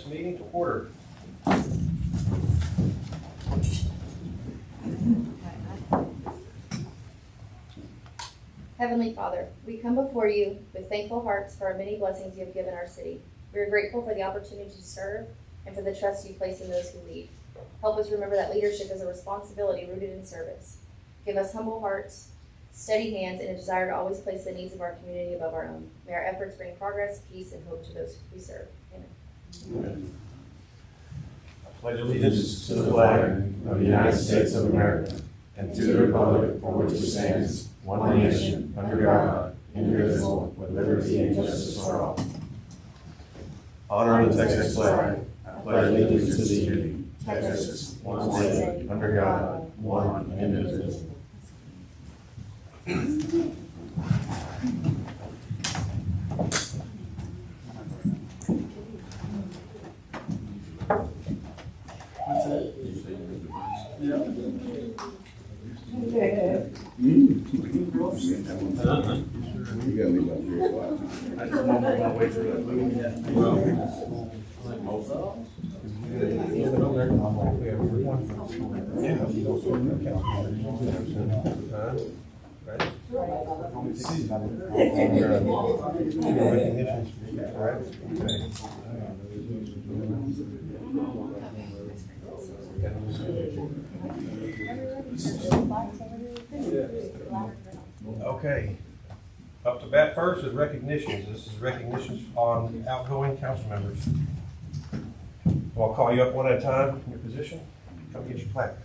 Meeting to order. Heavenly Father, we come before you with thankful hearts for our many blessings you have given our city. We are grateful for the opportunity to serve and for the trust you place in those who lead. Help us remember that leadership is a responsibility rooted in service. Give us humble hearts, steady hands, and a desire to always place the needs of our community above our own. May our efforts bring progress, peace, and hope to those we serve. Amen. Amen. I pledge allegiance to the flag of the United States of America and to the republic for which it stands, one nation, under God, indivisible, with liberty and justice for all. Honor the Texas flag. I pledge allegiance to thee, Texas, one state, under God, one and indivisible. Okay. Up to bat first is recognitions. This is recognitions on outgoing council members. So I'll call you up one at a time in your position. Come get your plaque.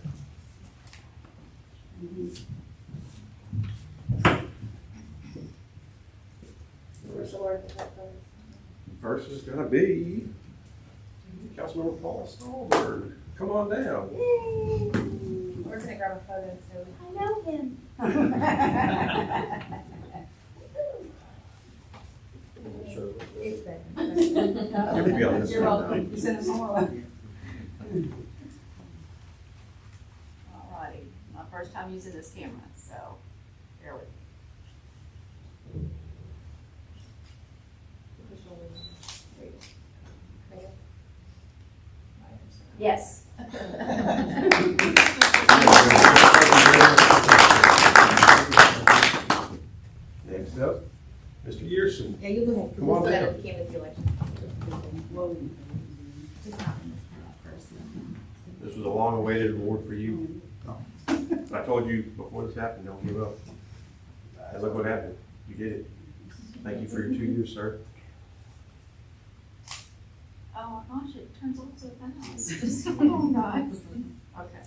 First is gonna be Councilmember Paul Stallberg. Come on down. We're gonna grab a photo, so I know him. it's better. Everybody on this You're one welcome. now. You sent us all along. Alrighty, my first time using this camera, so bear with me. Yes. Next up, Mr. Yearson. Yeah, you go ahead. Come on We'll down. set up the canvas election. This was a long-awaited award for you. I told you before this happened, don't give up. And look what happened. You did it. Thank you for your 2 years, sir. Oh my gosh, it turns off so fast. Just, oh guys. Okay.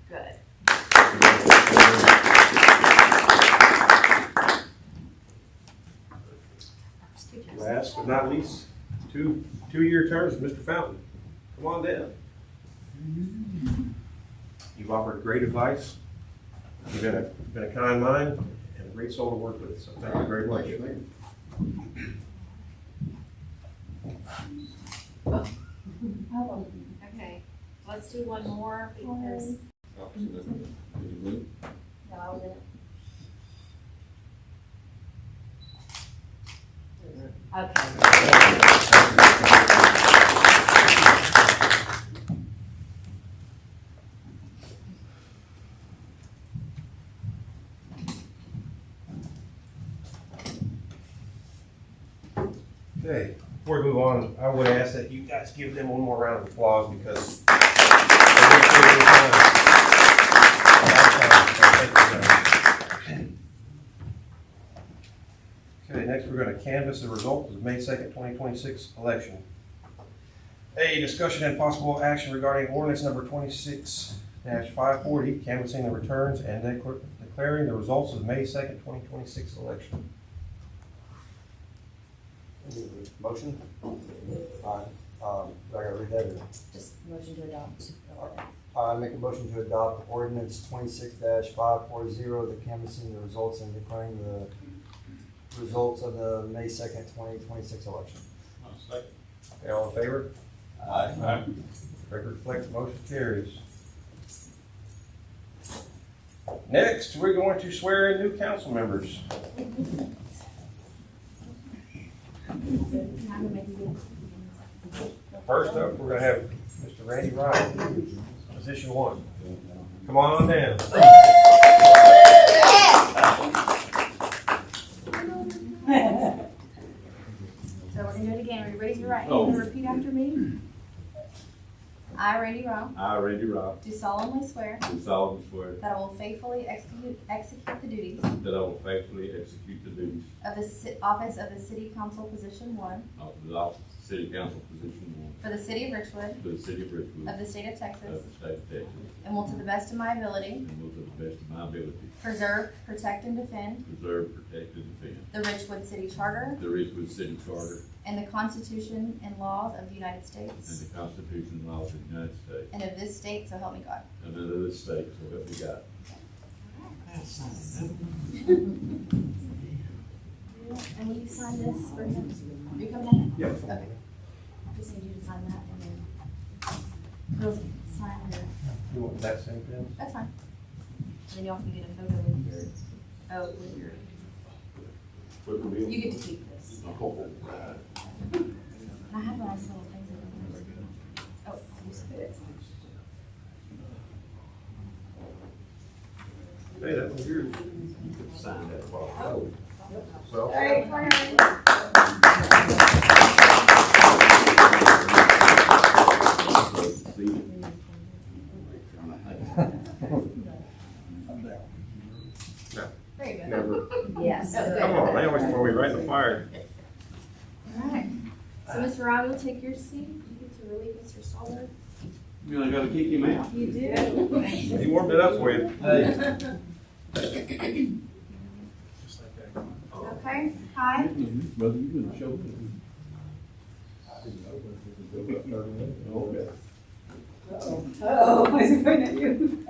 Good. Last but not least, two-year terms, Mr. Fountain. Come on down. You've offered great advice. You've been a kind mind and a great soul to work with, so thank you very much. Okay, let's do one more because. No, I was in it. Okay, before we move on, I would ask that you guys give them one more round of applause because Okay, next we're going to canvass the results of the May 2nd, 2026 election. A, discussion and possible action regarding ordinance number 26-540, canvassing the returns and declaring the results of the May 2nd, 2026 election. Motion? Alright, do I gotta read that or? Just motion to adopt. I make a motion to adopt ordinance 26-540, the canvassing the results and declaring the results of the May 2nd, 2026 election. Okay, all in favor? Aye. Record reflects motion carries. Next, we're going to swear in new council members. First up, we're gonna have Mr. Randy Ryan, position 1. Come on down. So we're gonna do it again. Are you raise your right hand Oh. and repeat after me? I, Randy Rao, I, Randy Robb, do solemnly swear do solemnly swear that I will faithfully execute the duties that I will faithfully execute the duties of the office of the City Council Position 1 of the office of City Council Position 1 for the City of Richwood for the City of Richwood of the State of of Texas, the State of Texas, and will to the best of my ability and will to the best of my ability preserve, protect, and defend preserve, protect, and defend the Richwood City Charter the Richwood City Charter and the Constitution and laws of the United and States the Constitution and laws of the United States and of this state, so help me God. and of this state, so help me God. And will you sign this for him? Are you coming down? Yeah. Okay. I just need you to sign that and then girls sign your, You want that same pen? that's fine. And then y'all can get a photo with your, with your, What will be? you get to keep this. Oh, And I have nice little things in there. Oh, you said it. Hey, that was yours. you could sign that while. Well, All right, Corey. There you go. never. Yes. Oh, good. Come on, they always throw me right in the fire. All right. So, Mr. Rob, you'll take your seat. You get to relieve Mr. Stallworth. You only gotta kick him out. You do. He warmed it up for you. Okay, hi. Brother, you gonna show me? Okay. Oh, is he pointing at you?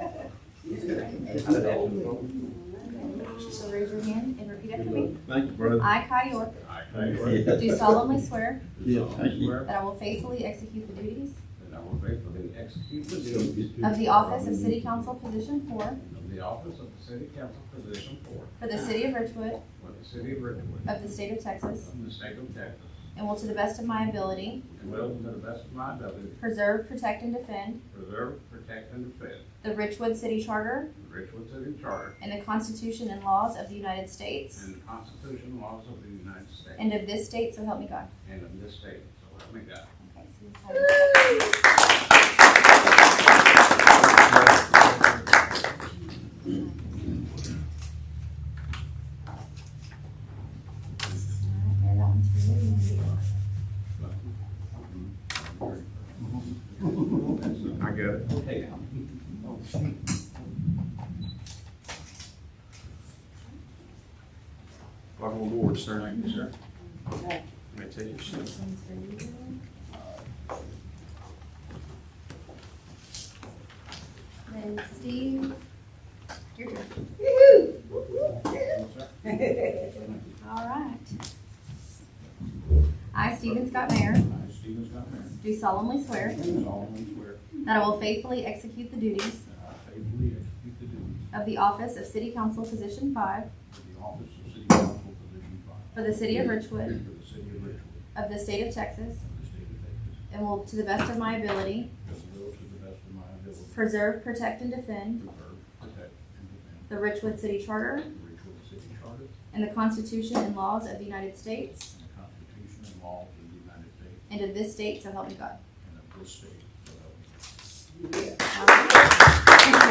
So raise your hand and repeat after me. Thank you, brother. I, Kai York, Yeah. do solemnly swear Yeah, thank you. that I will faithfully execute the duties That I will faithfully execute the duties of the office of City Council Position 4 of the office of the City Council Position 4 for the City of Richwood for the City of Richwood of the State of Texas, of the State of Texas, and will to the best of my ability and will, to the best of my ability, preserve, protect, and defend preserve, protect, and defend the Richwood City Charter the Richwood City Charter and the Constitution and laws of the United States and the Constitution and laws of the United States and of this state, so help me God. and of this state, so help me God. Okay, so you sign this. Alright, that one's for you. I got it. Hey, Welcome aboard, sir. thank you, sir. Let me take your seat. This one's for you. Then Steve, your turn. All right. I, Stephen Scott Mayer, I, Stephen Scott Mayor, do solemnly swear do solemnly swear that I will faithfully execute the duties that I faithfully execute the duties of the office of City Council Position 5 of the office of City Council Position 5 for the City of Richwood for the City of Richwood of the State of Texas, of the State of Texas, and will, to the best of my ability, and will, to the best of my ability, preserve, protect, and defend preserve, protect, and defend the Richwood City Charter the Richwood City Charter and the Constitution and laws of the United States and the Constitution and laws of the United States and of this state, so help me God. and of this state, so help me God. All right.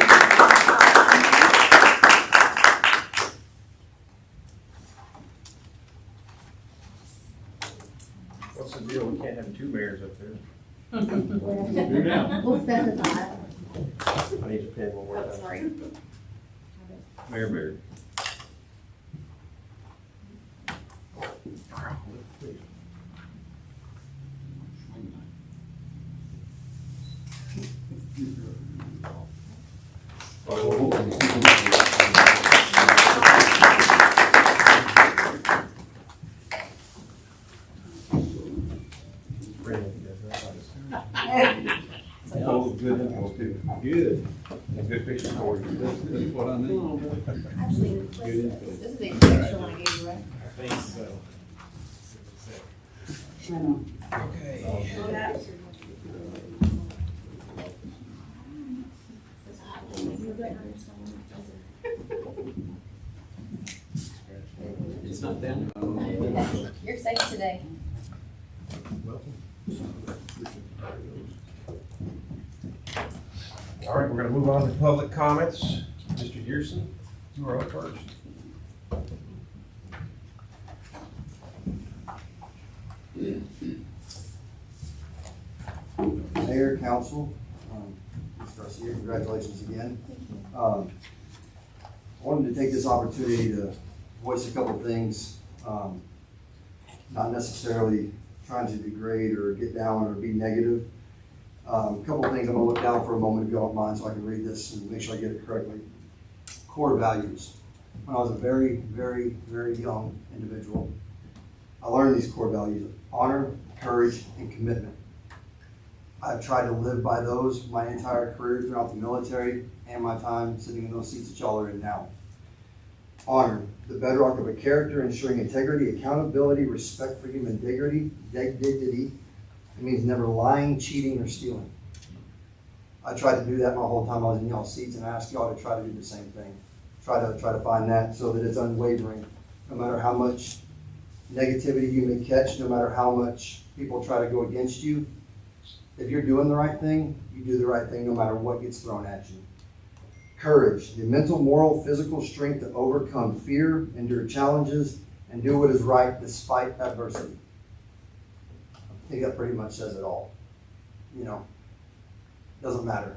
What's the deal? We can't have two mayors up there. Do now. We'll specify. I need your pen one more Oh, time. sorry. Mayor Baird. Oh, good. Good. good picture for you. That's what I need. Actually, Good info. this is the extra one I gave you, right? I think so. Okay. It's not down. You're safe today. All right, we're gonna move on to public comments. Mr. Gearson, you are up first. Mayor, council, Mr. Garcia, congratulations again. I wanted to take this opportunity to voice a couple of things, not necessarily trying to degrade or get down or be negative. A couple of things, I'm gonna look down for a moment if you don't mind so I can read this and make sure I get it correctly. Core values. When I was a very, very, very young individual, I learned these core values: honor, courage, and commitment. I've tried to live by those my entire career throughout the military and my time sitting in those seats that y'all are in now. Honor, the bedrock of a character, ensuring integrity, accountability, respect for human dignity. It means never lying, cheating, or stealing. I tried to do that my whole time I was in y'all's seats, and I ask y'all to try to do the same thing. Try to find that so that it's unwavering, no matter how much negativity you may catch, no matter how much people try to go against you. If you're doing the right thing, you do the right thing no matter what gets thrown at you. Courage, the mental, moral, physical strength to overcome fear, endure challenges, and do what is right despite adversity. I think that pretty much says it all. You know, doesn't matter.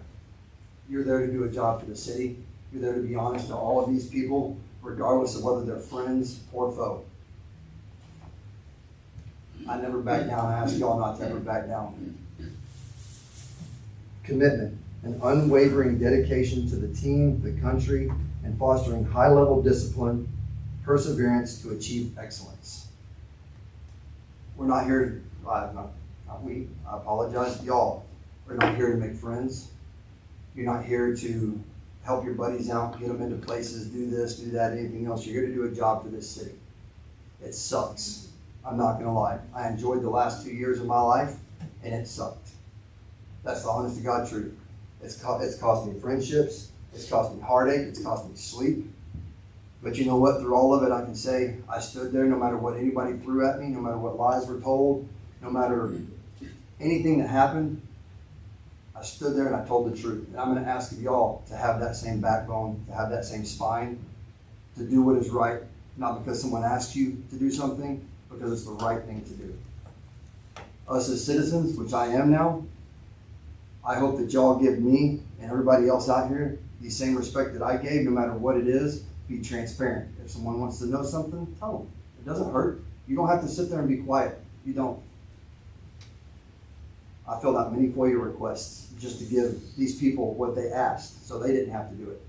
You're there to do a job for the city. You're there to be honest to all of these people, regardless of whether they're friends or foe. I never back down. I ask y'all not to ever back down. Commitment, an unwavering dedication to the team, the country, and fostering high-level discipline, perseverance to achieve excellence. We're not here, not we, I apologize to y'all. We're not here to make friends. You're not here to help your buddies out, get them into places, do this, do that, anything else. You're here to do a job for this city. It sucks. I'm not gonna lie. I enjoyed the last 2 years of my life, and it sucked. That's the honest to God truth. It's cost me friendships, it's cost me heartache, it's cost me sleep. But you know what? Through all of it, I can say I stood there no matter what anybody threw at me, no matter what lies were told, no matter anything that happened. I stood there and I told the truth. And I'm going to ask of y'all to have that same backbone, to have that same spine, to do what is right, not because someone asked you to do something, because it's the right thing to do. Us as citizens, which I am now, I hope that y'all give me and everybody else out here the same respect that I gave, no matter what it is. Be transparent. If someone wants to know something, tell them. It doesn't hurt. You don't have to sit there and be quiet. You don't. I filled out many FOIA requests just to give these people what they asked, so they didn't have to do it.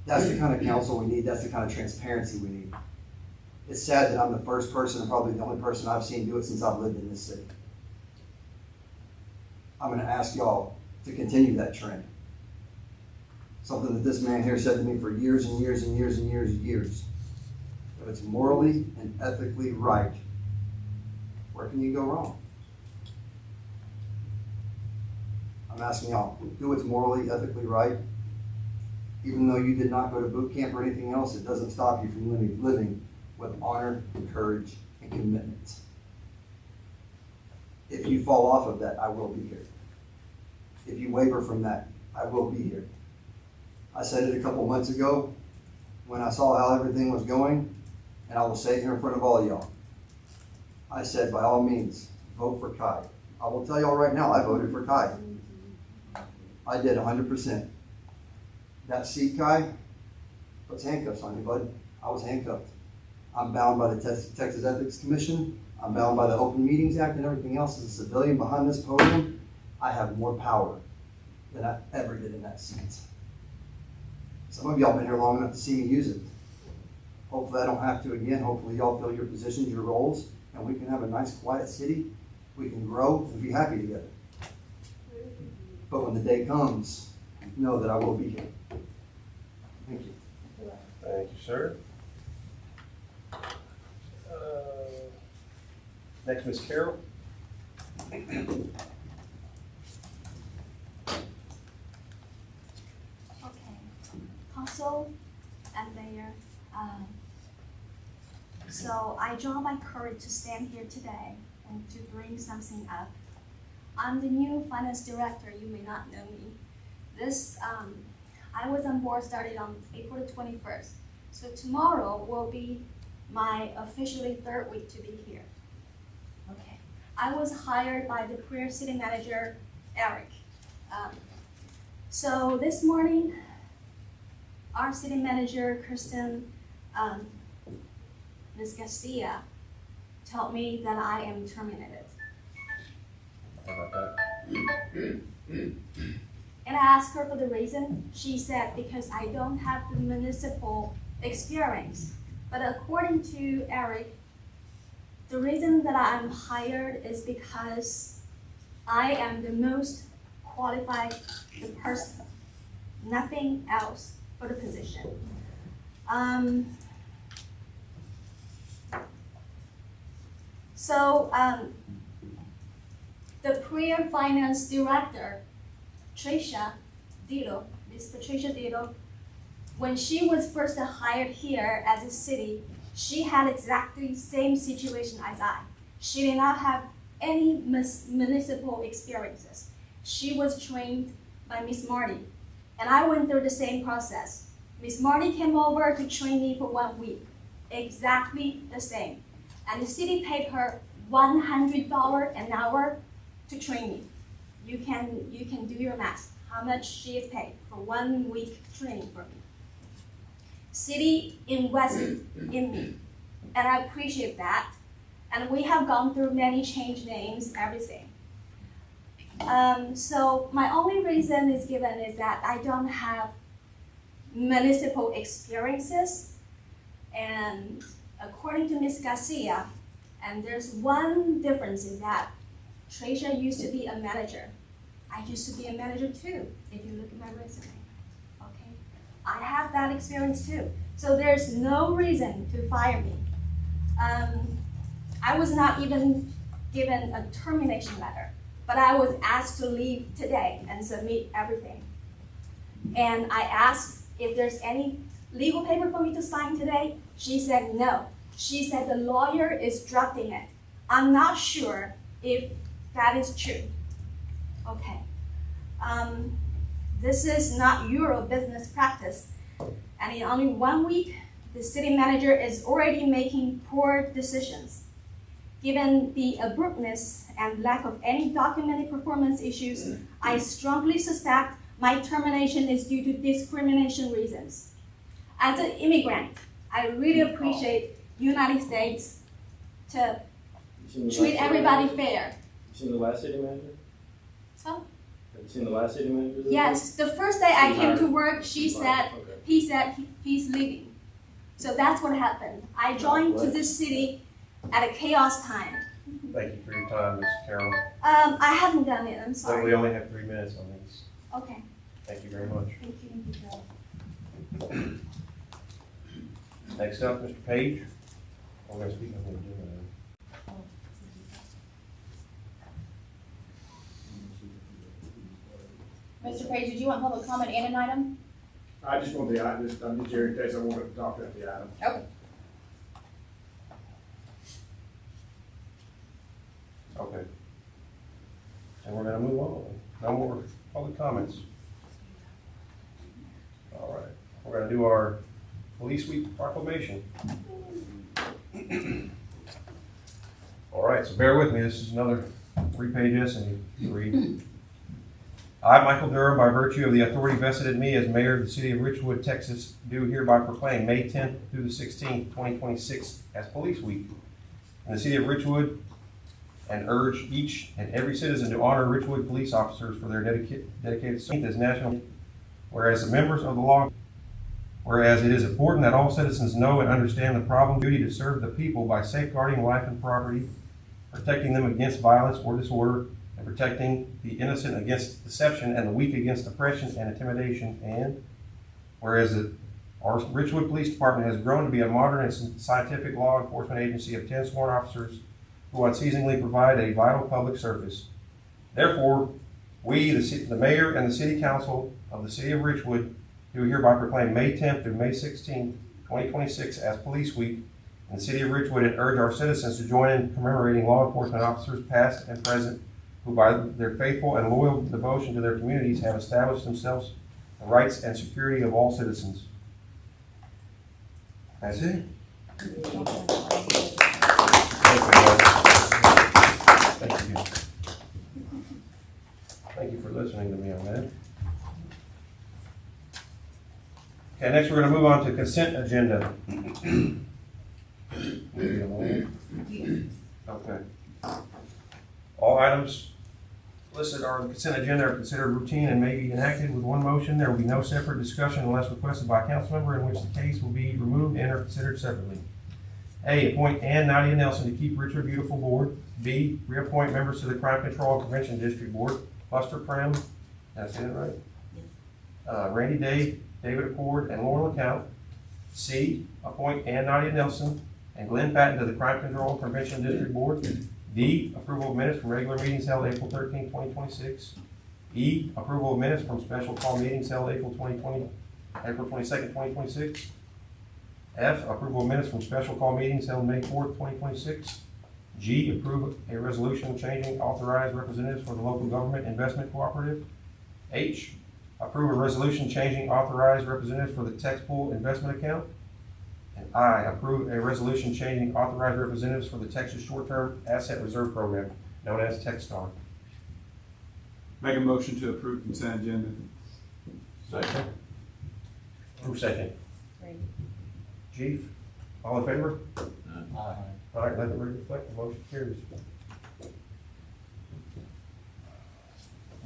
That's the kind of counsel we need. That's the kind of transparency we need. It's sad that I'm the first person and probably the only person I've seen do it since I've lived in this city. I'm going to ask y'all to continue that trend. Something that this man here said to me for years and years and years and years and years. If it's morally and ethically right, where can you go wrong? I'm asking y'all, do what's morally, ethically right. Even though you did not go to boot camp or anything else, it doesn't stop you from living with honor, courage, and commitment. If you fall off of that, I will be here. If you waver from that, I will be here. I said it a couple months ago when I saw how everything was going, and I will say it here in front of all of y'all. I said, by all means, vote for Kai. I will tell y'all right now, I voted for Kai. I did 100%. That seat, Kai, puts handcuffs on you, bud. I was handcuffed. I'm bound by the Texas Ethics Commission. I'm bound by the Open Meetings Act and everything else. As a civilian behind this podium, I have more power than I ever did in that seat. Some of y'all been here long enough to see me use it. Hopefully I don't have to again. Hopefully y'all fill your positions, your roles, and we can have a nice, quiet city. We can grow and be happy together. But when the day comes, know that I will be here. Thank you. Thank you, sir. Next, Ms. Carroll. Okay, Council and Mayor, so I draw my courage to stand here today and to bring something up. I'm the new finance director, you may not know me. I was on board started on April 21st. So tomorrow will be my officially 3rd week to be here. Okay, I was hired by the prior city manager, Eric. So this morning, our city manager, Kristen, Ms. Garcia, told me that I am terminated. How about that? And I asked her for the reason. She said, because I don't have the municipal experience. But according to Eric, the reason that I'm hired is because I am the most qualified person, nothing else for the position. The prior finance director, Miss Patricia Dito, when she was first hired here as a city, she had exactly the same situation as I. She did not have any municipal experiences. She was trained by Miss Marty, and I went through the same process. Miss Marty came over to train me for 1 week, exactly the same. And the city paid her $100 an hour to train me. You can do your math, how much she is paid for 1 week training for me. City invested in me, and I appreciate that. And we have gone through many change names, everything. So my only reason is given is that I don't have municipal experiences, and according to Ms. Garcia, and there's one difference in that, Tricia used to be a manager. I used to be a manager too, if you look at my resume, okay? I have that experience too. So there's no reason to fire me. I was not even given a termination letter, but I was asked to leave today and submit everything. And I asked if there's any legal paper for me to sign today. She said no. She said the lawyer is drafting it. I'm not sure if that is true. Okay. This is not Euro business practice. And in only 1 week, the city manager is already making poor decisions. Given the abruptness and lack of any documented performance issues, I strongly suspect my termination is due to discrimination reasons. As an immigrant, I really appreciate United States to treat everybody fair. You seen the last city manager? So, Have you seen the last city manager? yes, the first day I came to work, Okay. he said he's leaving. So that's what happened. I joined to this city at a chaos time. Thank you for your time, Ms. Carroll. I haven't done it, I'm So sorry. we only have 3 minutes on these. Okay, Thank you very much. thank you. Next up, Mr. Page. We're going to speak on the agenda. Mr. Page, did you want public comment and an item? I just want I'm just here in case I wanted to talk about the item. Okay. Okay. And we're going to move on. No more public comments. All right. We're going to do our Police Week proclamation. All right, so bear with me. This is another 3-page essay to read. I, Michael Durham, by virtue of the authority vested in me as mayor of the city of Richwood, Texas, do hereby proclaim May 10th through the 16th, 2026 as Police Week in the city of Richwood, and urge each and every citizen to honor Richwood police officers for their dedicated service as national. Whereas the members of the law, whereas it is important that all citizens know and understand the problem duty to serve the people by safeguarding life and property, protecting them against violence or disorder, and protecting the innocent against deception and the weak against oppression and intimidation. And whereas our Richwood Police Department has grown to be a modern and scientific law enforcement agency of 10 sworn officers who unceasingly provide a vital public service. Therefore, we, the mayor and the city council of the city of Richwood, do hereby proclaim May 10th through May 16th, 2026 as Police Week in the city of Richwood and urge our citizens to join in commemorating law enforcement officers past and present who by their faithful and loyal devotion to their communities have established themselves the rights and security of all citizens. That's it. Thank you. Thank you for listening to me on that. Okay, next we're going to move on to consent agenda. Okay. All items listed on the consent agenda are considered routine and may be enacted with one motion. There will be no separate discussion unless requested by a council member, in which the case will be removed and are considered separately. A, appoint Ann Nadia Nelson to keep Richard Beautiful Board. B, reappoint members to the Crime Control and Prevention District Board. Buster Prim, did I say that right? Randy Day, David Accord, and Laurel LeCount. C, appoint Ann Nadia Nelson and Glenn Patton to the Crime Control and Prevention District Board. D, approval of minutes from regular meetings held April 13, 2026. E, approval of minutes from special call meetings held April 22nd, 2026. F, approval of minutes from special call meetings held May 4th, 2026. G, approve a resolution changing authorized representatives for the local government investment cooperative. H, approve a resolution changing authorized representatives for the tax pool investment account. And I, approve a resolution changing authorized representatives for the Texas Short-Term Asset Reserve Program, known as TechStar. Make a motion to approve consent agenda. Second. Who's second? Chief, all in favor? Aye. All right, let the record reflect, the motion carries.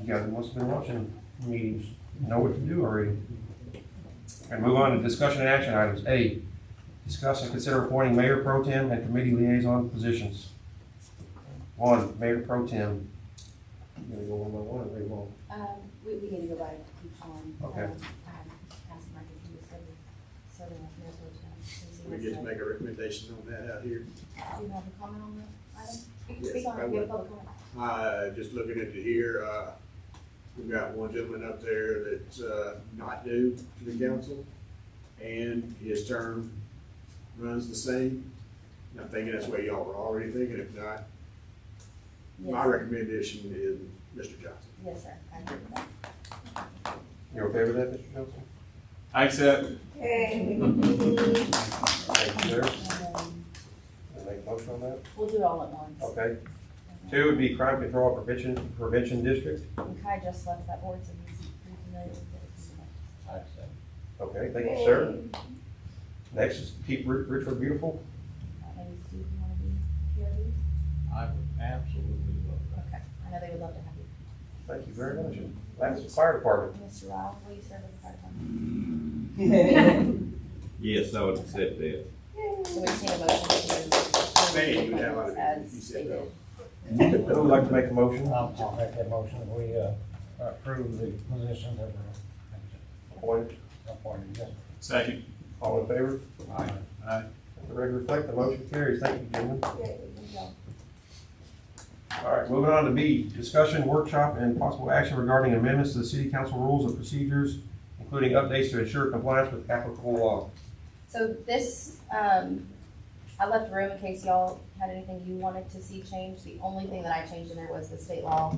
You guys must have been watching meetings, know what to do already. And move on to discussion and action items. A, discuss and consider appointing mayor pro tem and committee liaison positions. 1, mayor pro tem. You gonna go one by one or read one? We need to go by each one. Okay. Ask Mike if he was serving as mayor pro tem, since he We was get to the- make a recommendation on that out here. Do you have a comment on that item? You can Yes, speak on I it, give a would. public comment. Just looking at it here, we've got one gentleman up there that's, not new to the council, and his term runs the same. And I'm thinking that's what y'all were already thinking, if not, my Yes, recommendation is Mr. Johnson. yes, sir. I agree with that. You okay with that, Mr. Johnson? I accept. Thank you, sir. Um, Make a motion on that? We'll do it all at once. Okay. 2 would be Crime Control and Prevention District. And Kai just left that board, so he's pretty familiar with it. Okay, thank you, sir. Next is Keep Richwood Beautiful. Maybe Steve, you want to be PRD? I would absolutely love Okay, I know they would love to have you. Thank you very much. That's the fire department. Mr. Rao, will you serve as the fire department? Yes, I would accept that. So we just need a motion to Hey, you approve have the a- appointments you as said stated. Who would like to make a motion? I'll make that motion that we approve the positions that were Appointed. appointed. Yes. Second. All in favor? Aye. Aye. Let the record reflect, the motion carries. Thank you, gentlemen. Great, good job. All right, moving on to B, discussion, workshop, and possible action regarding amendments to the city council rules and procedures, including updates to ensure compliance with applicable law. So this, I left room in case y'all had anything you wanted to see changed. The only thing that I changed in there was the state law,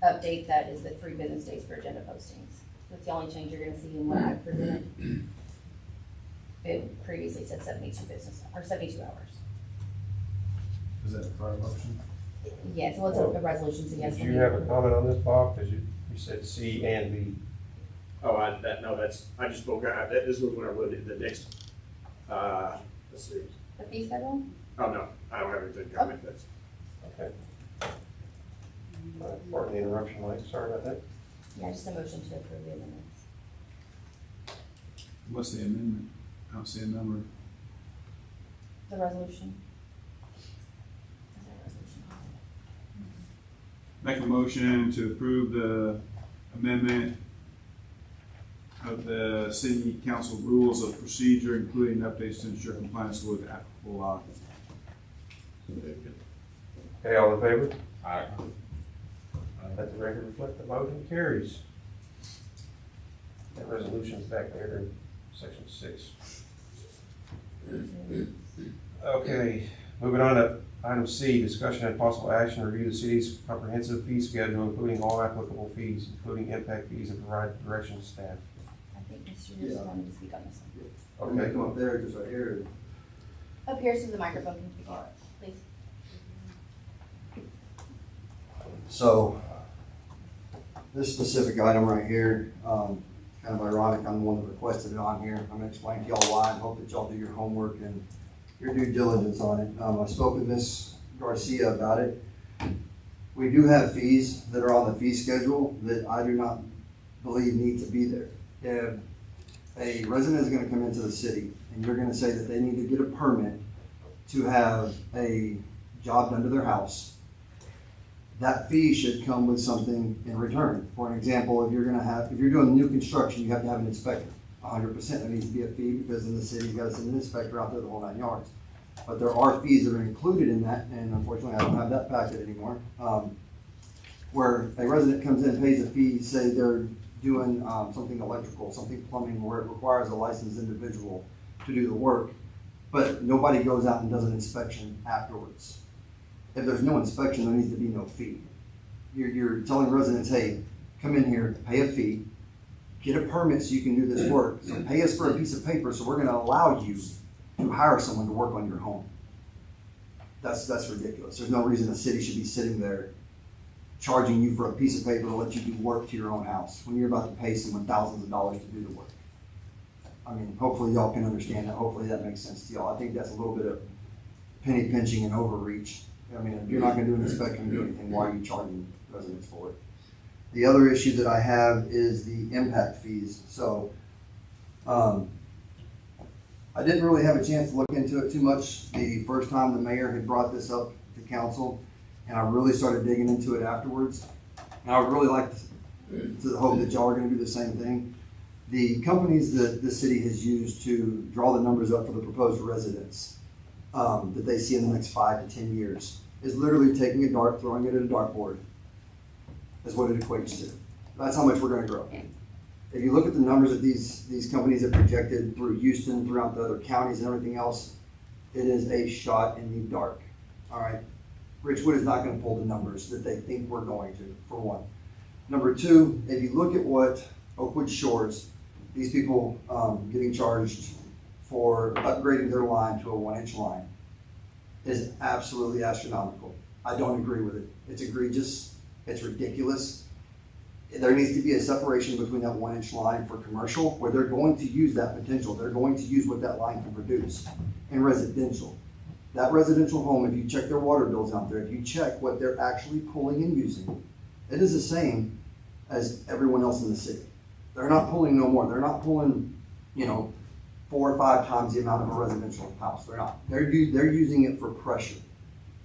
update that is the 3 business days for agenda postings. That's the only change you're gonna see in what I presented. It previously said 72 hours. Is that a prior motion? Yeah, so it's a resolution, so yes. Did you have a comment on this, Bob? Because you said C and B. Oh, I just spoke out, this was when I wrote it, the next, let's see. The fee schedule? Oh, no, I don't have anything to comment, that's. Okay. Pardon the interruption, Mike. Sorry about that. Yeah, just a motion to approve the amendments. What's the amendment? I don't see a number. The resolution. Is there a resolution? Make a motion to approve the amendment of the city council rules of procedure, including updates to ensure compliance with applicable law. Okay, all in favor? Aye. Let the record reflect the motion carries. That resolution's back there in section 6. Okay, moving on to item C, discussion and possible action, review the city's comprehensive fee schedule, including all applicable fees, including impact fees, and provide direction to staff. I think Mr. Anderson wanted to speak on this one. I'm gonna come up there, just right here. Up here so the microphone can speak, please. So, this specific item right here, kind of ironic, I'm the one that requested it on here. I'm gonna explain to y'all why and hope that y'all do your homework and your due diligence on it. I spoke with Ms. Garcia about it. We do have fees that are on the fee schedule that I do not believe need to be there. If a resident is gonna come into the city and you're gonna say that they need to get a permit to have a job done to their house, that fee should come with something in return. For an example, if you're doing new construction, you have to have an inspector. 100%, there needs to be a fee because in the city's got to send an inspector out there the whole 9 yards. But there are fees that are included in that, and unfortunately, I don't have that packet anymore. Where a resident comes in and pays a fee, say they're doing something electrical, something plumbing, where it requires a licensed individual to do the work, but nobody goes out and does an inspection afterwards. If there's no inspection, there needs to be no fee. You're telling residents, hey, come in here, pay a fee, get a permit so you can do this work. So pay us for a piece of paper, so we're gonna allow you to hire someone to work on your home. That's ridiculous. There's no reason the city should be sitting there charging you for a piece of paper to let you do work to your own house when you're about to pay someone thousands of dollars to do the work. I mean, hopefully y'all can understand that. Hopefully that makes sense to y'all. I think that's a little bit of penny pinching and overreach. I mean, if you're not gonna do an inspection or do anything, why are you charging residents for it? The other issue that I have is the impact fees. So, I didn't really have a chance to look into it too much the first time the mayor had brought this up to council, and I really started digging into it afterwards. And I would really like to hope that y'all are gonna do the same thing. The companies that the city has used to draw the numbers up for the proposed residents, that they see in the next 5 to 10 years, is literally taking a dart, throwing it at a dartboard, is what it equates to. That's how much we're gonna grow. If you look at the numbers that these companies have projected through Houston, throughout the other counties and everything else, it is a shot in the dark, all right? Richwood is not gonna pull the numbers that they think we're going to, for one. Number two, if you look at what Oakwood Shores, these people getting charged for upgrading their line to a 1-inch line is absolutely astronomical. I don't agree with it. It's egregious, it's ridiculous. There needs to be a separation between that 1-inch line for commercial, where they're going to use that potential. They're going to use what that line can produce. And residential. That residential home, if you check their water bills out there, if you check what they're actually pulling and using, it is the same as everyone else in the city. They're not pulling no more. They're not pulling, 4 or 5 times the amount of a residential house. They're not. They're using it for pressure.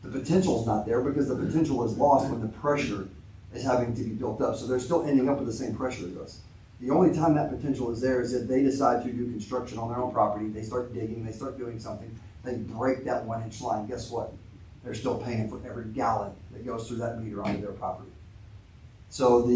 The potential is not there because the potential is lost when the pressure is having to be built up. So they're still ending up with the same pressure as us. The only time that potential is there is if they decide to do construction on their own property, they start digging, they start doing something, they break that 1-inch line. Guess what? They're still paying for every gallon that goes through that meter onto their property. So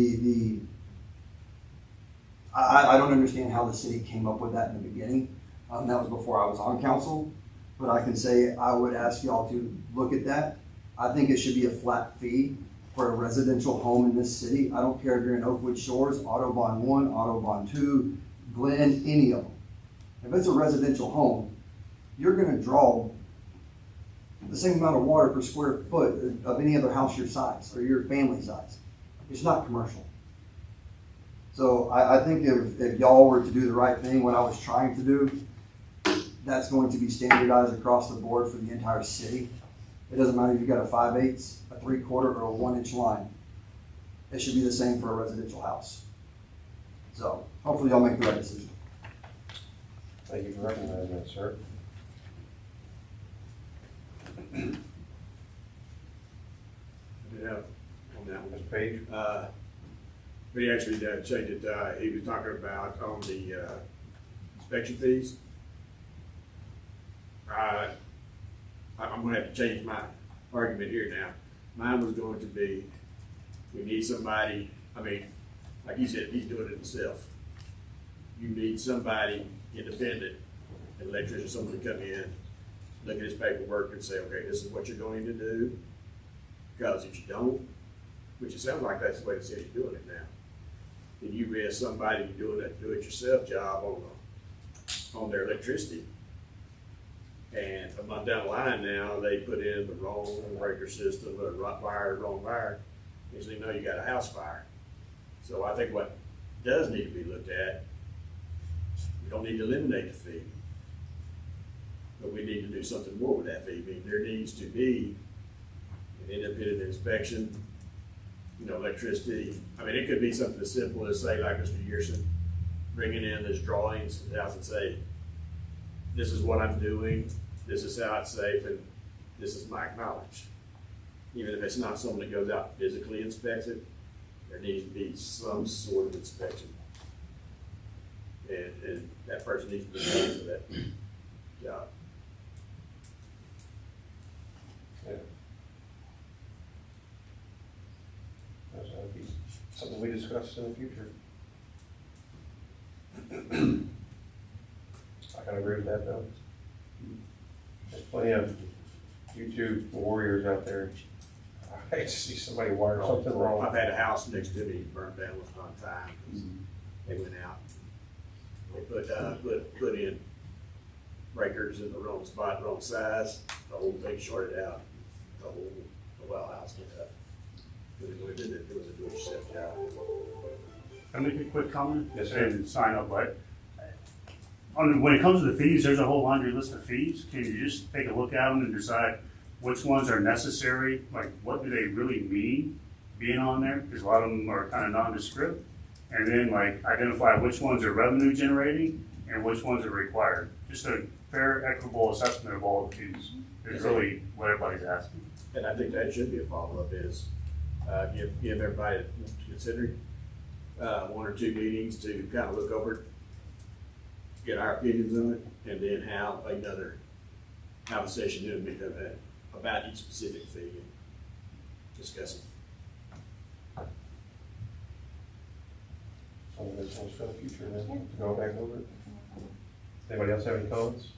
I don't understand how the city came up with that in the beginning. That was before I was on council, but I can say I would ask y'all to look at that. I think it should be a flat fee for a residential home in this city. I don't care if you're in Oakwood Shores, Autobahn 1, Autobahn 2, Glen, any of them. If it's a residential home, you're gonna draw the same amount of water per square foot of any other house your size or your family size. It's not commercial. So I think if y'all were to do the right thing, what I was trying to do, that's going to be standardized across the board for the entire city. It doesn't matter if you've got a 5/8, a 3/4, or a 1-inch line. It should be the same for a residential house. So hopefully y'all make the right decision. Thank you for recognizing that, sir. I did have on that one, page? But he actually changed it, he was talking about on the, inspection fees. I'm gonna have to change my argument here now. Mine was going to be, we need somebody, I mean, like you said, he's doing it himself. You need somebody independent, an electrician, someone to come in, look at his paperwork and say, okay, this is what you're going to do. Because if you don't, which it sounds like that's the way the city's doing it now, then you risk somebody doing that do-it-yourself job on their electricity. And a month down the line now, they put in the wrong breaker system, the wrong wire. Next thing you know, you got a house fire. So I think what does need to be looked at, we don't need to eliminate the fee, but we need to do something more with that fee. I mean, there needs to be an independent inspection, electricity. I mean, it could be something as simple as, say, like Mr. Gerson, bringing in his drawings to the house and say, this is what I'm doing, this is how it's safe, and this is my knowledge. Even if it's not someone that goes out and physically inspects it, there needs to be some sort of inspection. And that person needs to be paid for that job. Yeah. That'd be something we discuss in the future. I can agree with that though. There's plenty of YouTube warriors out there. I hate to see somebody wire something wrong. I've had a house next to me burned down one time. They went out. They put in breakers in the wrong spot, wrong size. The whole thing shorted out. The well house went up. It was a do-it-yourself job. Can I make a quick comment? Yes, sir. And sign up, but when it comes to the fees, there's a whole laundry list of fees. Can you just take a look at them and decide which ones are necessary? Like, what do they really mean being on there? Because a lot of them are kind of nondescript. And then like identify which ones are revenue generating and which ones are required. Just a fair, equitable assessment of all the fees is really what everybody's asking. And I think that should be a follow-up is, give everybody to consider, one or two meetings to kind of look over it, get our opinions on it, and then have another conversation to be done about each specific fee and discuss it. Some of this one's for the future then, to go back over it. Anybody else have any comments?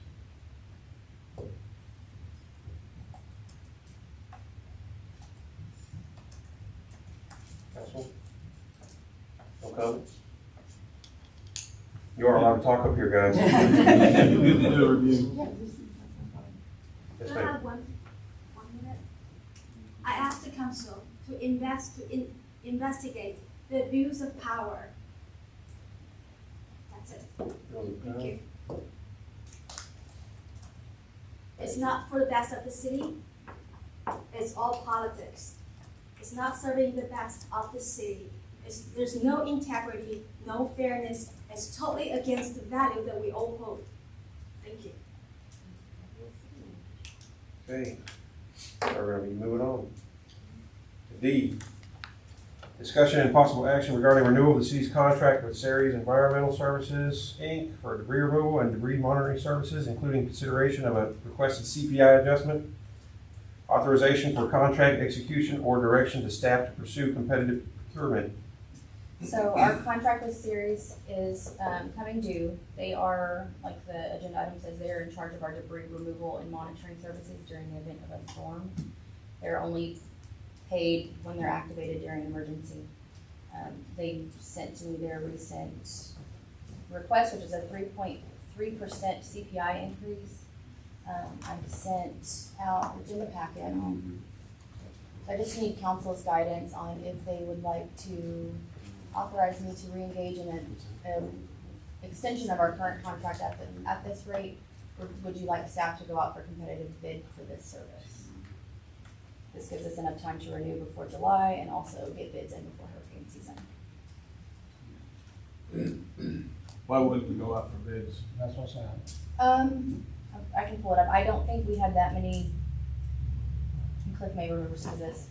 Council? No comments? You are allowed to talk up here, guys. Do a review. Yes, I ma'am. have one minute. I asked the council to investigate the abuse of power. That's it. Thank you. It's not for the best of the city. It's all politics. It's not serving the best of the city. There's no integrity, no fairness. It's totally against the value that we all hold. Thank you. Okay, we're gonna be moving on. D, discussion and possible action regarding renewal of the city's contract with Ceres Environmental Services, Inc. for debris removal and debris monitoring services, including consideration of a requested CPI adjustment, authorization for contract execution, or direction to staff to pursue competitive procurement. So our contract with Ceres is coming due. They are, like the agenda item says, they are in charge of our debris removal and monitoring services during the event of a storm. They're only paid when they're activated during an emergency. They sent to me their recent request, which is a 3.3% CPI increase. I sent out, it's in the packet. I just need council's guidance on if they would like to authorize me to reengage in an extension of our current contract at this rate, or would you like staff to go out for competitive bid for this service? This gives us enough time to renew before July and also get bids in before hurricane season. Why wouldn't we go out for bids? That's what's happening. I can pull it up. I don't think we had that many, Cliff may remember some of this.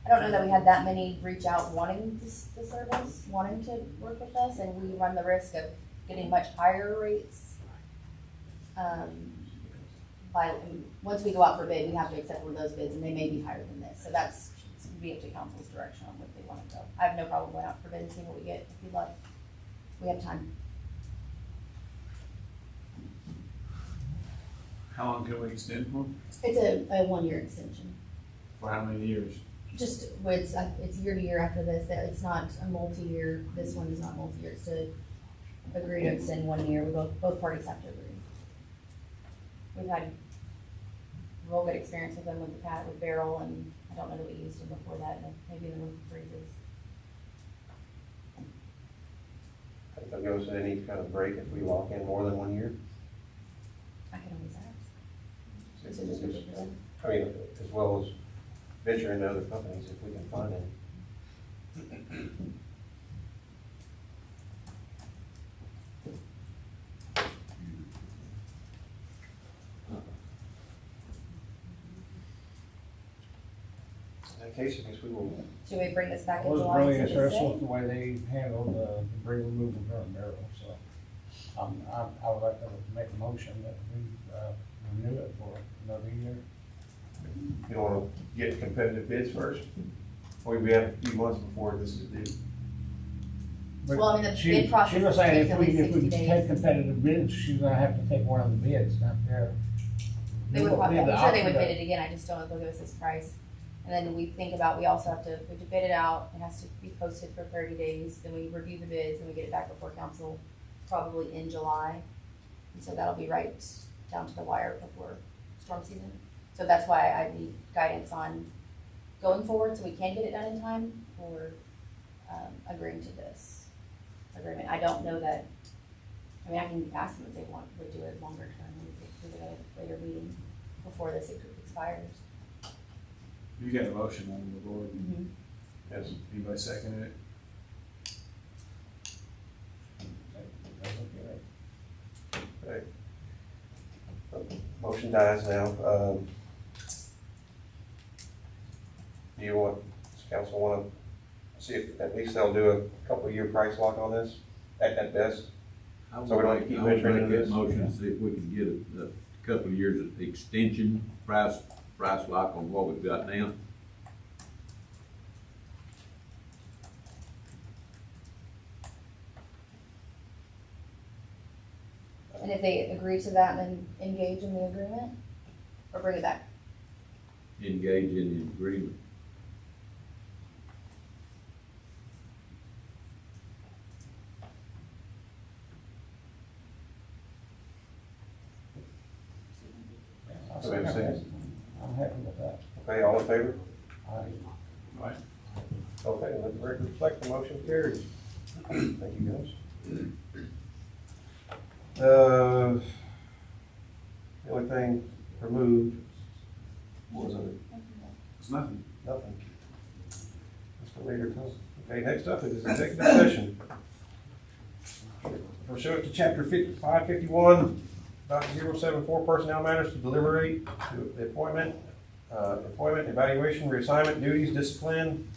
I don't know that we had that many reach out wanting the service, wanting to work with us, and we run the risk of getting much higher rates. Once we go out for bid, we have to accept one of those bids, and they may be higher than this, so that's, it's gonna be up to council's direction on what they wanna go. I have no problem going out for bid and seeing what we get, if you'd like. We have time. How long can we extend for? It's a 1-year extension. For how many years? Just, it's year to year after this, that it's not a multi-year, this one is not multi-year, it's to agree to extend 1 year, we both parties have to agree. We've had real good experience with them with Barrel, and I don't know that we used them before that, and maybe the roof freezes. I think they'll give us any kind of break if we lock in more than 1 year. I can always ask. So just- I mean, as well as venture into other companies if we can find any. In that case, I guess we will. Should we bring this back I in was July? really and see interested what with the way they handled the debris removal during Barrel, so. I would like to make a motion that we renew it for another year. You don't wanna get competitive bids first? We have a few months before this is due. But Well, I mean, the she- bid process She was saying takes if at we, least if we 60 days. take competitive bids, she's gonna have to take one of the bids, not fair. They would We probably, have the I'm sure they would option bid it again, I just don't know if they'll give us this price. And then we think about, we also have to, we have to bid it out, it has to be posted for 30 days, then we review the bids, and we get it back before council, probably in July. And so that'll be right down to the wire before storm season. So that's why I need guidance on going forward, so we can get it done in time, or agreeing to this agreement. I don't know that, I mean, I can ask them if they would do it longer term, we could do it at a later meeting before this expires. You got a motion on the board. Yes. Anybody second it? Okay. Motion dies now. Do you want, does council want to see if at least they'll do a couple of year price lock on this at best? I would So we don't like- keep I would venturing make into that this. motion, see if we can get a couple of years of extension, price lock on what we've got now. And if they agree to that, then engage in the agreement, or bring it back? Engage in the agreement. I'll Do we have a second that. second? I'm happy with that. Okay, all in favor? I- Okay, let the record reflect the motion carries. Thank you, guys. The only thing removed was It's nothing. nothing. Mr. Leader, okay, next up is executive session. Pursuant to chapter 551, .074 personnel matters to deliberate to the appointment, evaluation, reassignment, duties, discipline,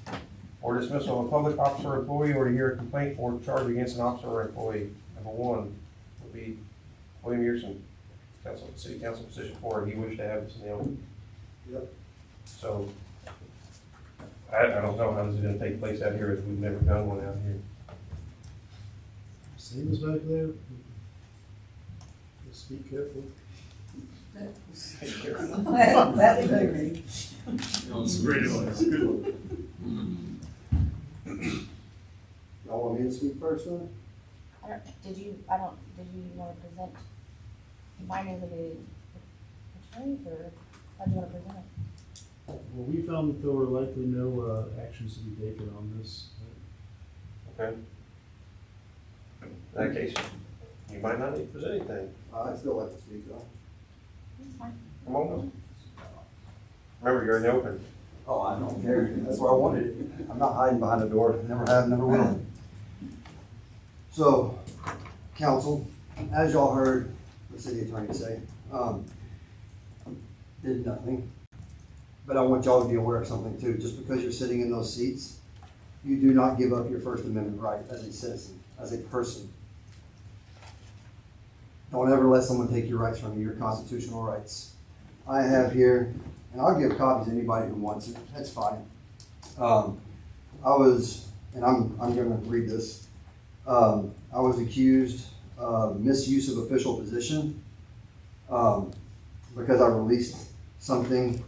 or dismissal of a public officer or employee, or to hear a complaint or charge against an officer or employee. Number one would be William Yearson, city council position 4, and he wished to have this in the open. Yep. So, I don't know how this is gonna take place out here, as we've never done one out here. Same as back there. Just be careful. That was agree. Great advice, good one. Y'all want me to speak first, then? Did you want to present mine as the attorneys, or how do you want to present it? Well, we found that there were likely no actions to be taken on this. Okay? In that case, you might not need to present anything. I'd still like to speak, though. That's fine. Come on. Remember, you're in the open. Oh, I don't care. That's why I wanted it. I'm not hiding behind a door. Never have, never will. So, council, as y'all heard the city attorney say, did nothing. But I want y'all to be aware of something too. Just because you're sitting in those seats, you do not give up your First Amendment right as a citizen, as a person. Don't ever let someone take your rights from you, your constitutional rights. I have here, and I'll give copies to anybody who wants it. That's fine. I'm gonna read this. I was accused of misuse of official position because I released something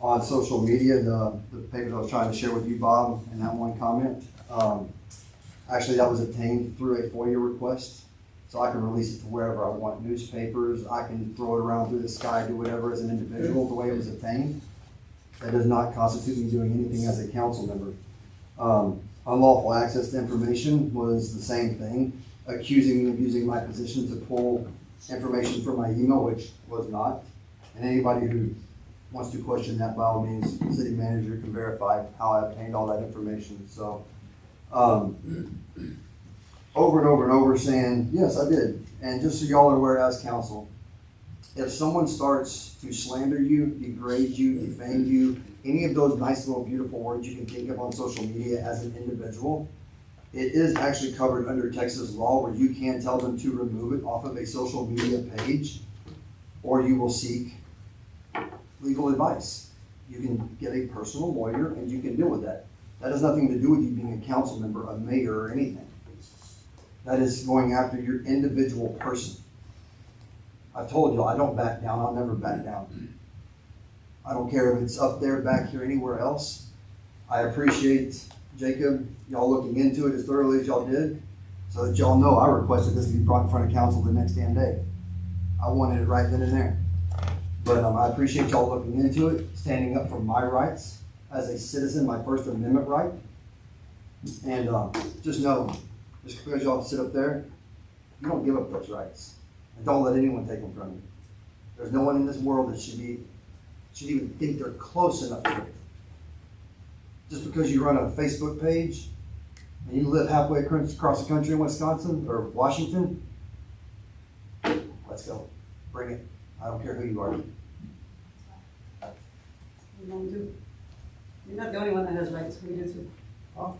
on social media, the paper I was trying to share with you, Bob, and that one comment. Actually, that was obtained through a FOIA request, so I can release it to wherever I want, newspapers, I can throw it around through the sky, do whatever as an individual, the way it was obtained. That does not constitute me doing anything as a council member. Unlawful access to information was the same thing, accusing me of using my position to pull information from my email, which was not. And anybody who wants to question that, by all means, the city manager can verify how I obtained all that information. So, over and over and over saying, yes, I did. And just so y'all are aware as council, if someone starts to slander you, degrade you, defame you, any of those nice little beautiful words you can think of on social media as an individual, it is actually covered under Texas law where you can tell them to remove it off of a social media page, or you will seek legal advice. You can get a personal lawyer and you can deal with that. That has nothing to do with you being a council member, a mayor, or anything. That is going after your individual person. I've told you, I don't back down. I'll never back down. I don't care if it's up there, back here, anywhere else. I appreciate, Jacob, y'all looking into it as thoroughly as y'all did, so that y'all know I requested this to be brought in front of council the next damn day. I wanted it right then and there. But I appreciate y'all looking into it, standing up for my rights as a citizen, my First Amendment right. And just know, just because y'all sit up there, you don't give up those rights. And don't let anyone take them from you. There's no one in this world that should even think they're close enough to it. Just because you run a Facebook page and you live halfway across the country in Wisconsin or Washington, let's go. Bring it. I don't care who you are. We don't do. You're not the only one that has rights. We do too. Oh.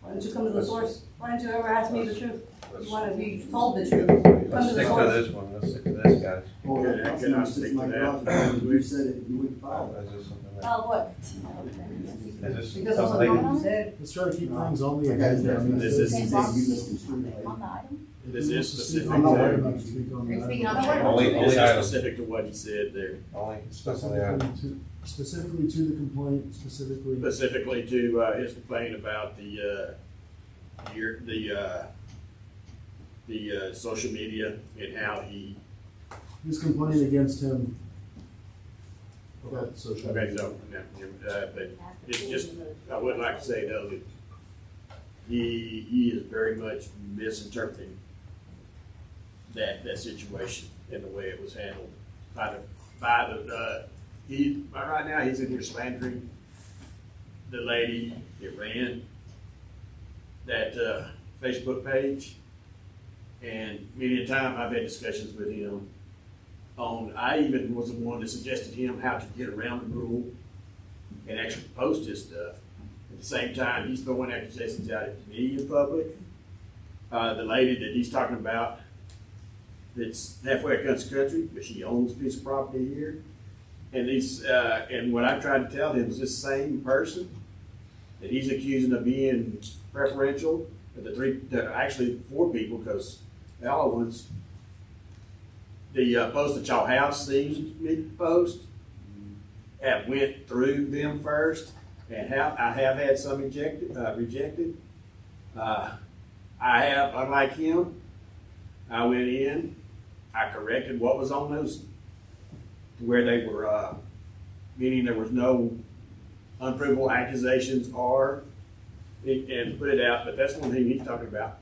Why don't you come to the source? Why don't you ever ask me the truth? You want to be told the truth. Let's Come to the stick to source. this one, let's stick to this, guys. Well, Can I speak to that? You said it, you wouldn't file it. Is this something that, Oh, what? is this Because something of they what you said. Let's try to keep things on the Okay, agenda. I mean, This is- you misconstrued it. On the item? This is specific I'm not worried to, about to speak on Are you that. speaking on the this item? Only is item. specific to what he said there. only specifically on? Specifically to the complaint, specifically. Specifically to, his complaint about the social media and how he, His complaint against him about social okay, media. so, but it's just, I would like to say though that he is very much misinterpreting that situation and the way it was handled right now he's in here slandering the lady that ran that Facebook page, and many a time I've had discussions with him on, I even was the one that suggested him how to get around the rule and actually post his stuff. At the same time, he's throwing accusations out at me in public. The lady that he's talking about that's halfway across the country, but she owns a piece of property here. And and what I tried to tell him is this same person that he's accusing of being preferential, actually 4 people, because the other ones, the post that y'all have seen me post, have went through them first, and I have had some rejected. I have, unlike him, I went in, I corrected what was on those, to where they were, meaning there was no unprovable accusations and put it out, but that's one thing he's talking about.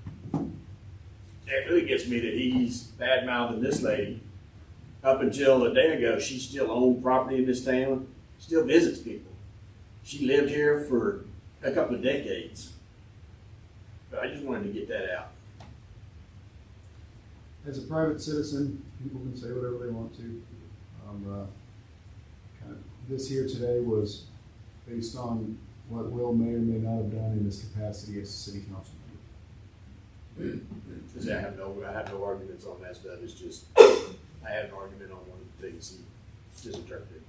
It really gets me that he's bad-mouthing this lady. Up until a day ago, she still owned property in this town, still visits people. She lived here for a couple of decades. But I just wanted to get that out. as a private citizen, people can say whatever they want to. This here today was based on what Will may or may not have done in his capacity as a city council member. Cause I have no arguments on that stuff, it's just, I had an argument on one of the things he misinterpreted.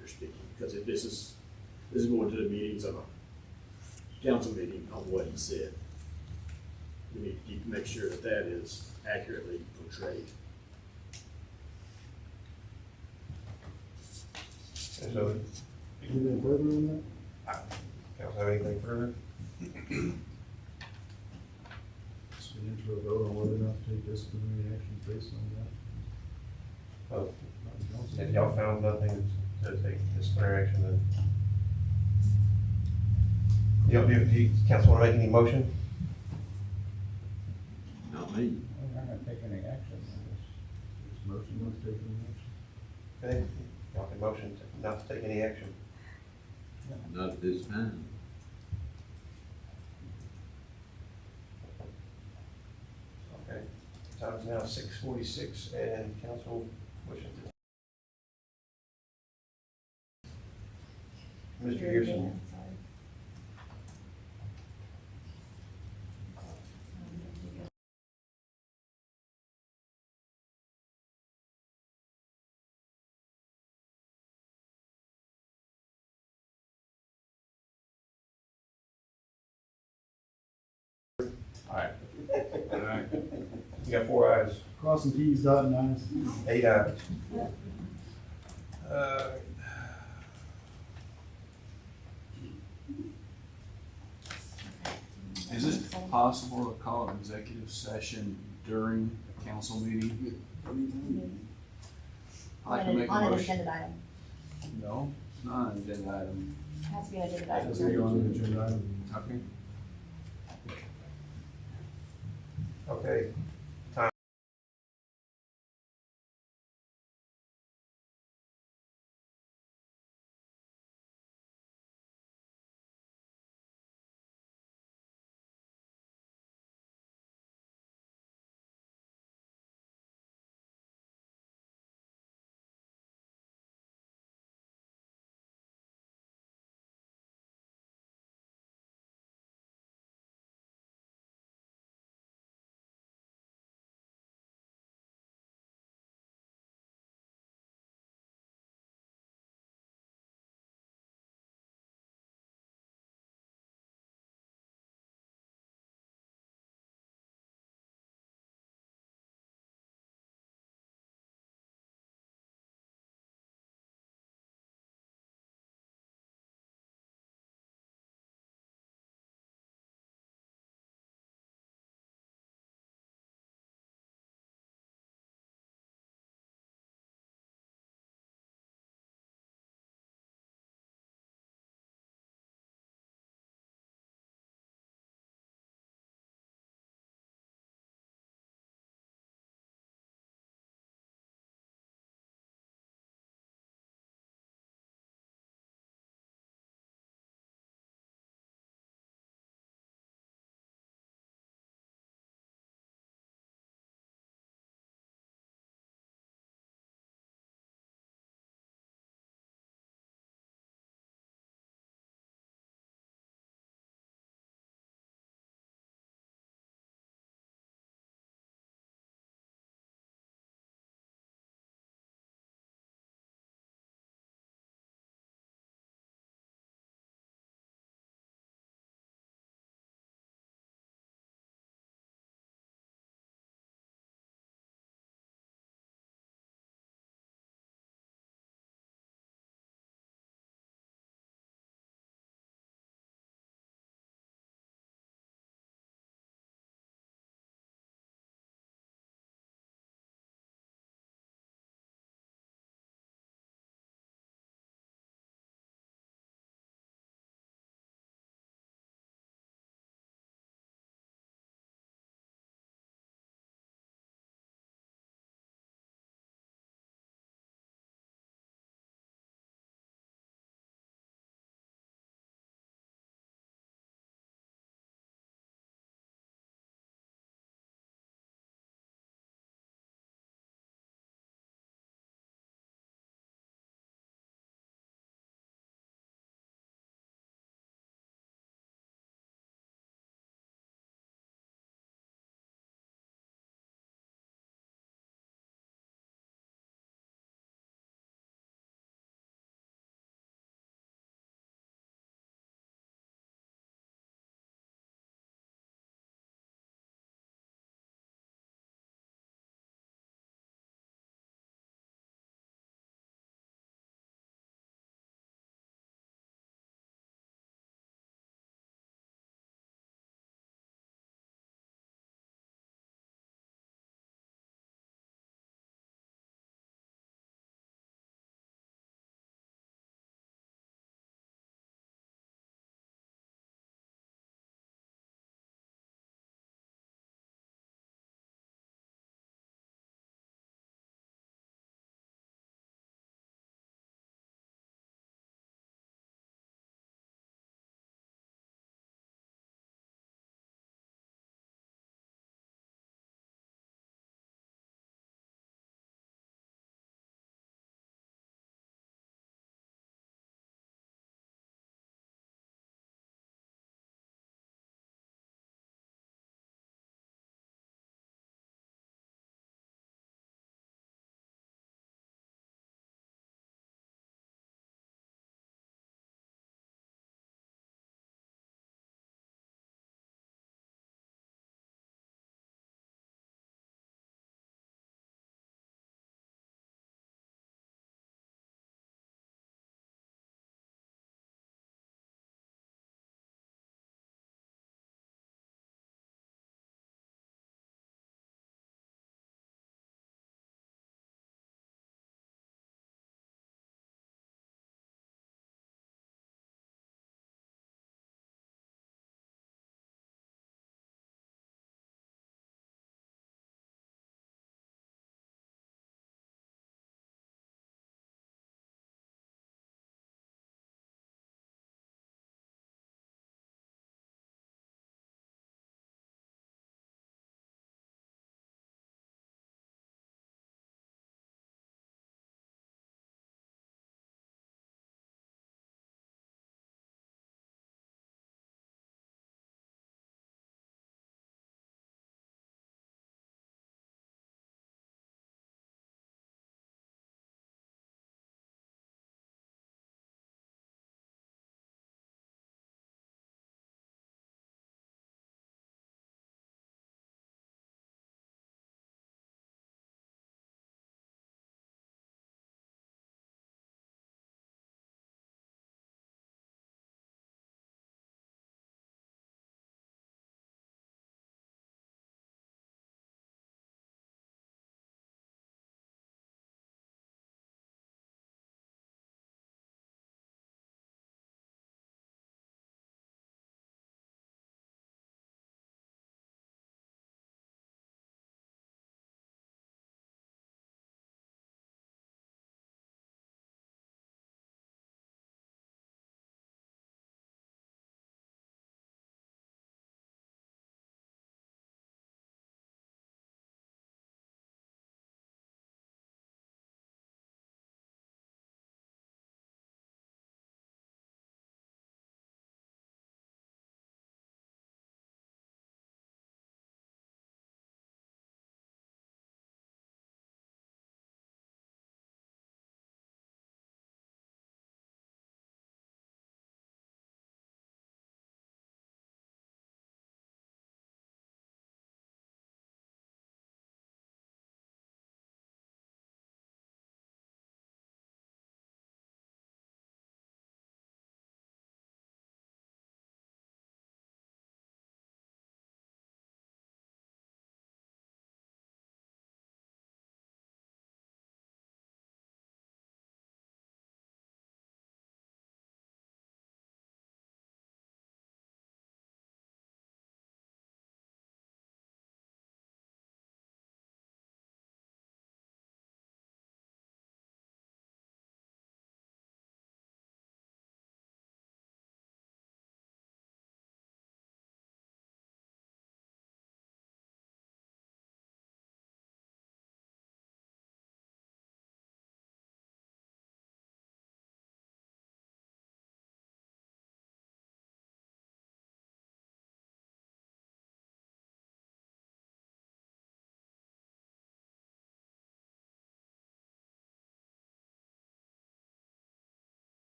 You're speaking, because if this is going to the meetings of a council meeting on what he said. We need to make sure that that is accurately portrayed. And so, Anything further on council have anything further? that? Just an intro vote on whether or not to take disciplinary actions based on that. Oh, By the council. if y'all found nothing to take disciplinary action, then. Do you council want to make any motion? Not me. We're not gonna take any action on this. This motion was taken in action. Okay, y'all can motion not to take any action. Not at this time. Okay, time's now 6:46 and council wishes to. Mr. Pearson. Alright. You got 4 ayes, Crossing T's, dotting I's. 8 ayes. Is it possible to call an executive session during a council meeting? I can make a On an motion. agenda item. No, it's not an agenda item. It has to be an agenda item. Does it go on the agenda item? Okay. Okay,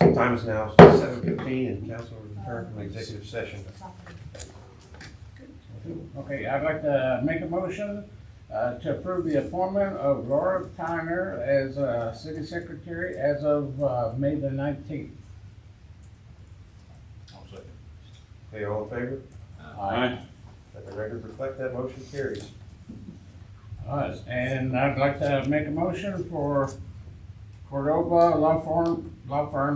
Time is now 7:15 and council will return from executive session. Okay, I'd like to make a motion to approve the appointment of Laura Tyner as city secretary as of May the 19th. I'll second. Okay, all in favor? Aye. Let the record reflect that motion carries. All right, and I'd like to make a motion for Cordova Law Firm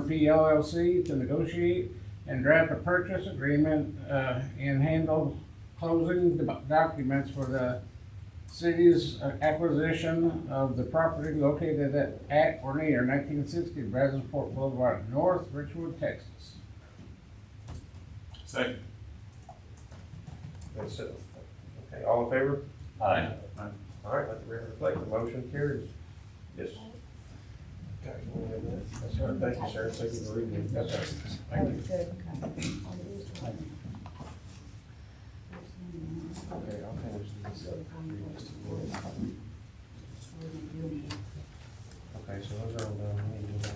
PLLC to negotiate and draft a purchase agreement and handle closing documents for the city's acquisition of the property located at or near 1960 Brazosport Boulevard, North Richwood, Texas. Second. That's it. Okay, all in favor? Aye. All right, let the record reflect the motion carries. Yes. Okay, we'll have that. That's all right. Thank you, sir. Thank you for reading. That's all right. Thank you. Okay, I'll finish this up. Okay, so those are all done. We need to do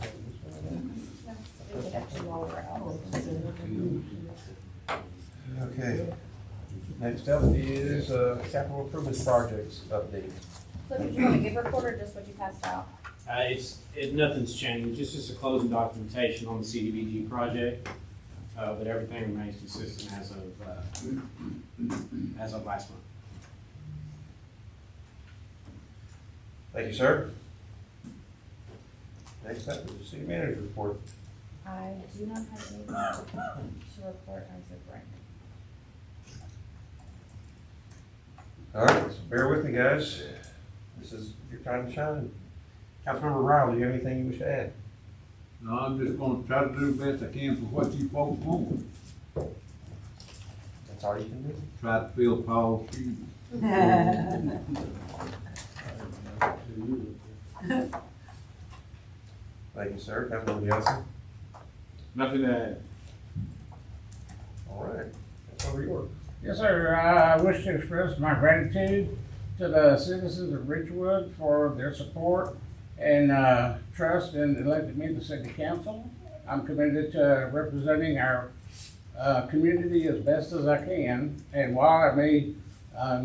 this one. Okay. Next up is capital improvement projects update. So did you want to give a report or just what you passed out? Nothing's changed, it's just a closing documentation on the CDBG project, but everything remains consistent as of last month. Thank you, sir. Next up is the city manager report. I do not have anything to report as of right now. All right, so bear with me, guys. This is your time to shine. Councilmember Ryle, do you have anything you wish to add? No, I'm just gonna try to do the best I can for what you folks want. That's all you can do. Try to fill Paul's shoes. Thank you, sir. Councilmember Johnson? Nothing to add. All right, that's over yours. Yes, sir. I wish to express my gratitude to the citizens of Richwood for their support and trust in electing me to city council. I'm committed to representing our community as best as I can. And while I may I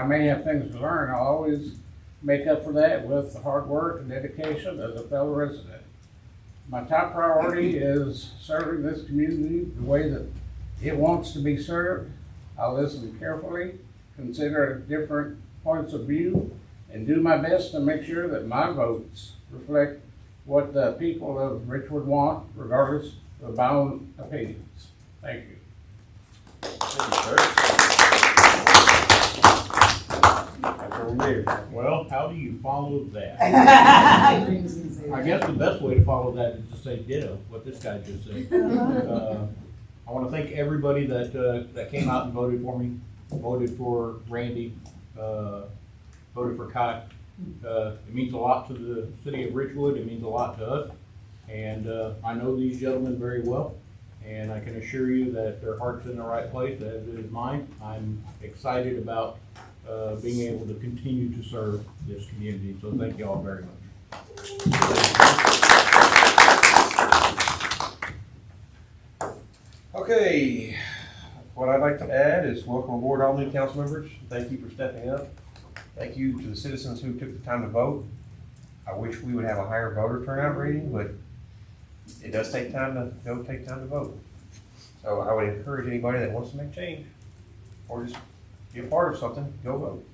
may have things to learn, I'll always make up for that with hard work and dedication as a fellow resident. My top priority is serving this community the way that it wants to be served. I'll listen carefully, consider different points of view, and do my best to make sure that my votes reflect what the people of Richwood want, regardless of my own opinions. Thank you. Thank you, sir. Councilmember Mayor. Well, how do you follow that? I guess the best way to follow that is to say ditto, what this guy just said. I want to thank everybody that came out and voted for me, voted for Randy, voted for Kai. It means a lot to the city of Richwood. It means a lot to us. And I know these gentlemen very well, and I can assure you that their heart's in the right place, as is mine. I'm excited about being able to continue to serve this community. So thank you all very much. Okay, what I'd like to add is welcome aboard all new council members. Thank you for stepping up. Thank you to the citizens who took the time to vote. I wish we would have a higher voter turnout rating, but it does take time to vote. So I would encourage anybody that wants to make change or just be a part of something, go vote.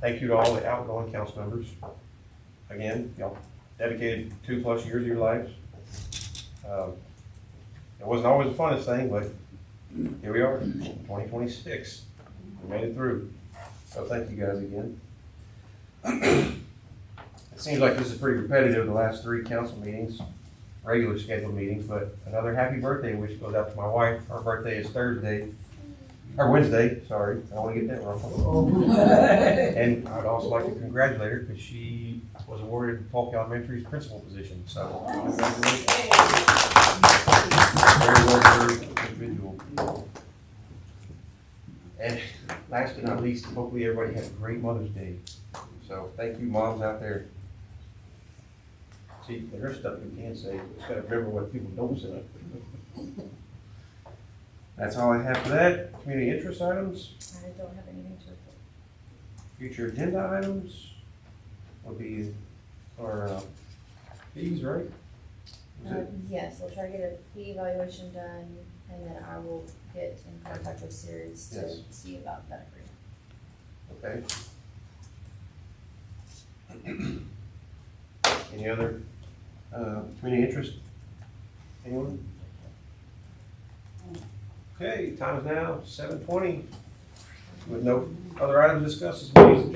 Thank you to all the outgoing council members. Again, y'all dedicated 2+ years of your lives. It wasn't always the funnest thing, but here we are, 2026. We made it through. So thank you guys again. It seems like this is pretty repetitive, the last 3 council meetings, regular scheduled meetings, but another happy birthday wish goes out to my wife. Her birthday is Wednesday, sorry. I don't want to get that wrong. And I'd also like to congratulate her because she was awarded Polk Elementary's principal position, so congratulations. Very well deserved individual. And last but not least, hopefully everybody had a great Mother's Day. So thank you moms out there. See, there's stuff we can say, we just gotta remember what people don't say. That's all I have for that. Community interest items, I don't have anything to report. future agenda items will be our fees, right? Is it- Yes, we'll try to get a fee evaluation done, and then I will get in contact with Series to Yes. see about that agreement. Okay. Any other, community interest? Anyone? Okay, time is now 7:20. With no other items discussed, this meeting is adjourned.